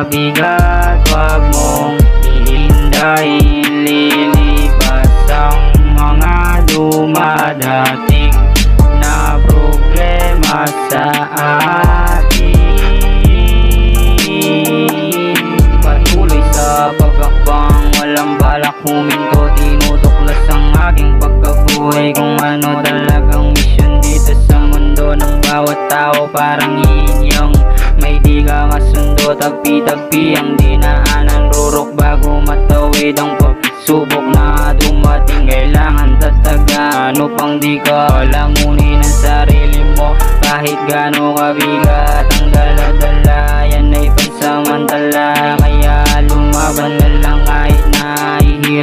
mabigat, wag mong hihindahin. Lilipas ang mga dumadating na problema sa atin. Patuloy sa pagakbang, walang balak huminto. Tinutuklas ang aking pagkabuhay kung ano talagang misyon dito sa mundo ng bawat tao. Parang yin-yang, may di ka kasundo. Tagpi-tagpi ang dinaanan, rurok bago matawid ang pagsubok na dumating. Kailangan tatagaan upang di ka lamunin ang sarili mo. Kahit gaano kabigat ang dala-dala, yan ay pansamantala. Kaya lumaban na lang, kaya